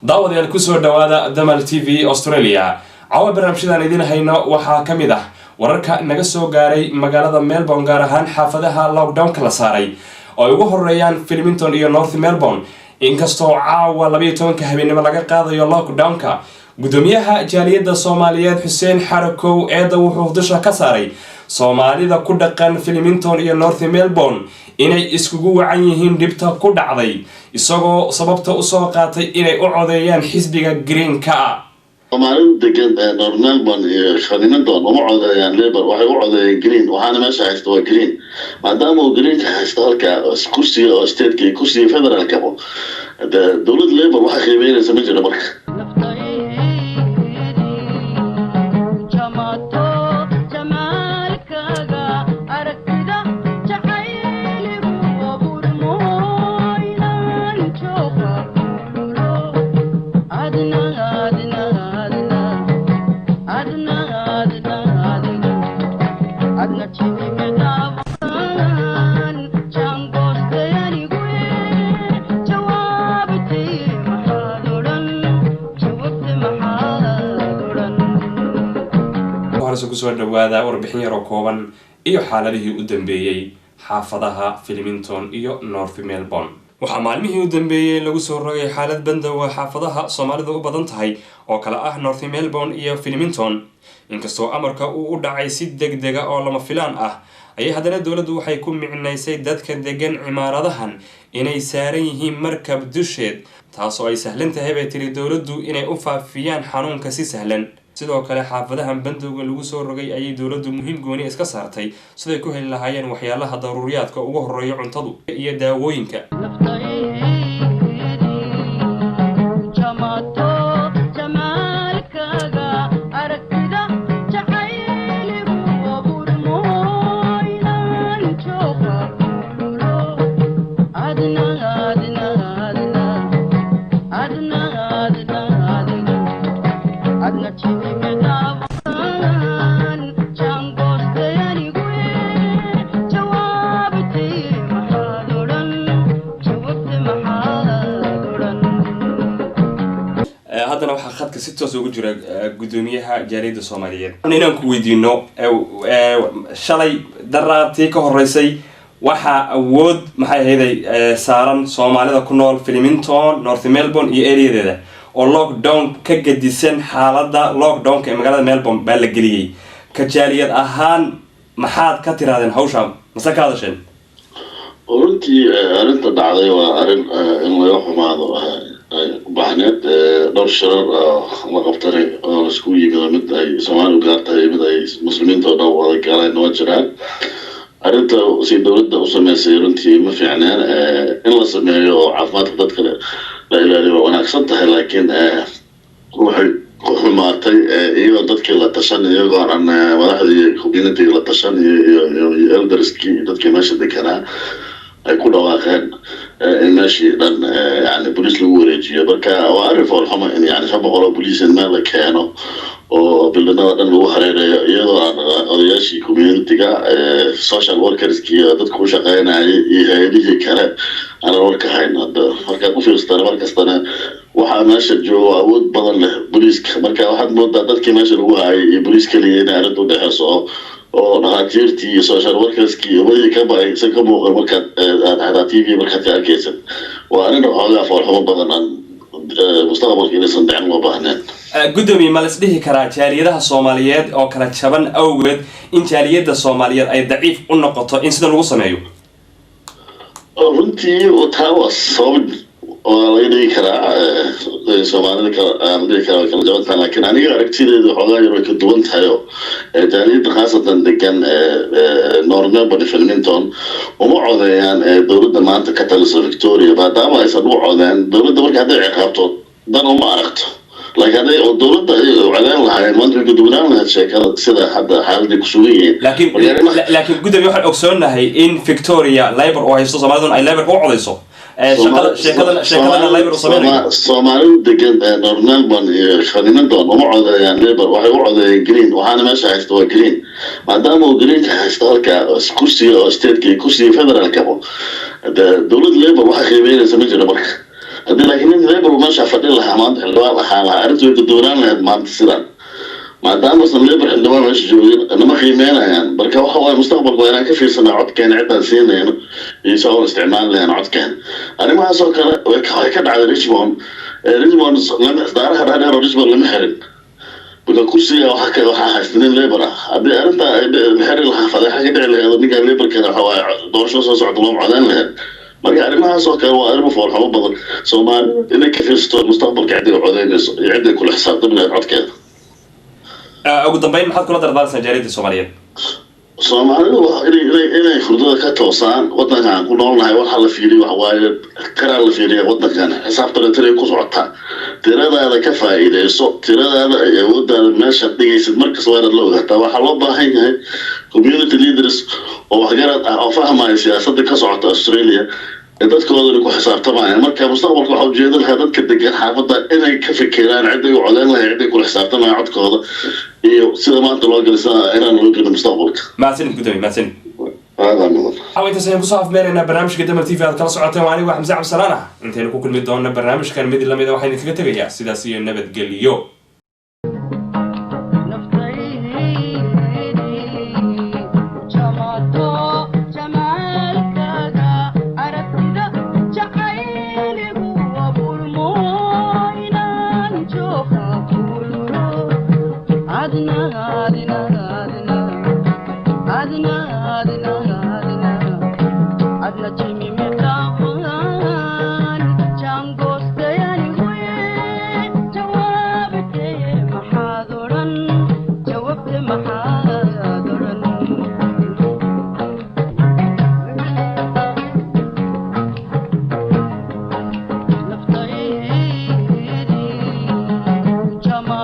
daawadayaal ku soo dhawaada Damal TV Australia caawa barnaamijyadan idin hayno waxaa kamid ah wararka naga soo gaaray magaalada Melbourne gaar ahaan xaafadaha lockdown kala saaray oo ay ugu horeeyaan Flemington iyo North Melbourne inkastoo caawa 12 habeenimo laga qaadayo lockdownka gudoomiyaha jaaliyadda Soomaaliyeed Xuseen Xarakow eeda wuxuu dusha ka saaray Soomaalida ku dhaqan Flemington iyo North Melbourne inay iskugu wacan yihiin dhibta ku dhacday isagoo sababta u soo qaatay inay u codeeyaan xisbiga Green-ka Soomaalida degan North Melbourne iyo Flemington uma codeeyaan Labour waxay u codeeyaan Green waxaana meesha haysto waa Green maadaama uu Green ka haysto halka kursiga oo state-ka kursiga federaalka dowladda Labour waxay qiimeynaysaa ma jiro marka kusoo dhawaada warbixin yar oo kooban iyo xaaladihii u dambeeyay xaafadaha Flemington iyo North Melbourne waxa maalmihii u dambeeyay lagu soo rogay xaalad bandow xaafadaha Soomaalidu u badan tahay oo kala ah North Melbourne iyo Flemington inkastoo amarka uu u dhacay si degdeg ah oo lama filaan ah ay haddana dawladdu waxay ku micnaysay dadka degan cimaaradahan inay saaran yihiin markab dusheed taasoo ay sahlan tahay bay tiri dawladdu inay u faafiyaan xanuunka si sahlan sidoo kale xaafadahan bandowga lagu soo rogay ayay dawladdu muhiim gooni iska saartay siday ku heli lahaayeen waxyaalaha daruuriyaadka ugu horeeya cuntadu iyo daawooyinka haddana waxaa khadka si toos ugu jira gudoomiyaha jaaliyadda Soomaaliyeed inaan ku weydiino shalay daraantii ka horeysay waxa awood maxay ahayd saaran Soomaalida ku nool Flemington North Melbourne iyo areadeeda oo lockdown ka gadisan xaaladda lockdownka ee magaalada Melbourne baa la geliyay ka jaaliyad ahaan maxaad ka tiraadeen hawshan mase ka hadasheen runtii arinta dhacday waa arin in laga xumaado bahneed dhowr shirar la qabtay oo isku yimid mid ay Soomaalidu gaartay mid ay muslimiinta oo dhan wada galeen oo jiraan arinta si dawladda u sameysay runtii ma fiicnaan in la sameeyo caafimaadka dadka la ilaaliyo wanaagsan tahay laakiin waxay ku xumaatay iyadoo dadkii la tashanayo go'aan madaxdii community la tashanayo iyo elderskii dadkii meesha deganaa ay ku dhawaaqeen in meeshii dhan yani booliis lagu wareejiyo marka waa arrin foolxumo in yani 500 booliis in meel la keeno oo bildanada dhan lagu hareereeyo iyadoo aan odayaashii community-ga social workerskii dadka ku shaqeynayay iyo hay'adihii kale aan warka hayn marka ku fiirsatana markastana waxaa meesha jooga awood badan leh booliiska marka waxaad moodaa dadkii meesha lagu hayay iyo booliis kaliya in arrintu dhexeyso oo dhaqaatiirtii iyo social workerskii wadii ka baaysan ka muuqan markaad aad TV markaad ka arkaysid waa arrin xoogaa foolxumo badan mustaqbalka inaysan dhicin loo baahneen gudoomiye ma la isdhihi karaa jaaliyadaha Soomaaliyeed oo kala jaban awgeed in jaaliyadda Soomaaliyeed ay daciif u noqoto in sida lagu sameeyo runtii taa waa sabab oo la dhigi karaa Soomaalida kala dhigi karaa kala jaban laakiin aniga aragtideedu xoogaa yar ka duwan tahay jaaliyadda khaasatan degan North Melbourne Flemington uma codeeyaan dawladda maanta ka taliso Victoria maadaama aysan u codeeyaan dawladda marka hadday ciqaabto dan uma aragto laakiin hadday dawladda ay codeyn lahaayeen maanta way gudubnaan lahayd sheekada sida hadda xaaladii ku sugan yihiin laakiin gudoomiye waxaan ogsoonahay in Victoria Labour oo haysto Soomaalidu ay Labour u codeyso Soomaalida degan North Melbourne iyo Flemington uma codeeyaan Labour waxay u codeeyaan Green waxaana meesha haysto waa Green maadaama uu Green ka haysto halka kursiga oo state-ka kursiga federaalka dawladda Labour waxay qiimeynaysaa ma jiro marka هذه لكن الليبر وما شاف لها ما حلوة حالها عرفت يقدرون لها ما تسرع ما دام أصلا الليبر عندما مش جوين أنا ما خيمينا يعني بركة هو المستقبل وين كيف يصنع عد كان عدة سنين يعني يسوي استعمال لها عد كان أنا ما أسوق كذا على ريشمون لما دارها هذا ريشمون لما حرق بقى كل شيء وحكى وحاسدين ليبر هذه أنت الحر الحفظ حاجة اللي هذا نيجا ليبر كذا هو دور شو صار طلوع عدن له marka arrimahaasoo kale waa arrimo foolxumo badan Soomaali inay ka fiirsato mustaqbalka cidda codeynayso iyo cidda kula xisaabtamayaan codkeeda ugu dambeyn maxaad kula dardaarsan jaaliyadda Soomaaliyeed Soomaalidu waa inay furdada ka toosaan wadankan ku noolnahay waxa la fiiriyo wax waaye karaa la fiiriyo wadankan xisaabtana tiray ku socota tiradaada ka faa'iideyso tiradaada ay awooddaada meesha dhigaysid markas waa la ogaataa waxa loo baahan yahay community leaders oo waxgarad ah oo fahmaya siyaasadda ka socota Australia dadkooda ku xisaabtamayaan marka mustaqbalka waxa ujeedada lahaa dadka degan xaafadda inay ka fikiraan cidda ay codeyn lahayd cidda ku xisaabtamayaan codkooda iyo sida maanta loo galisaa inaan loo gelin mustaqbalka maasin gudoomiye maasin هذا الموضوع حاولت أسألك صاف بيننا برنامج قدام التي في هذا كلا سعوتين وعني واحد مزعم سلانة أنت لكو كل مدة برنامج كان مدي لما إذا واحد نتكتب يا سيداسي النبت قال لي يو Chama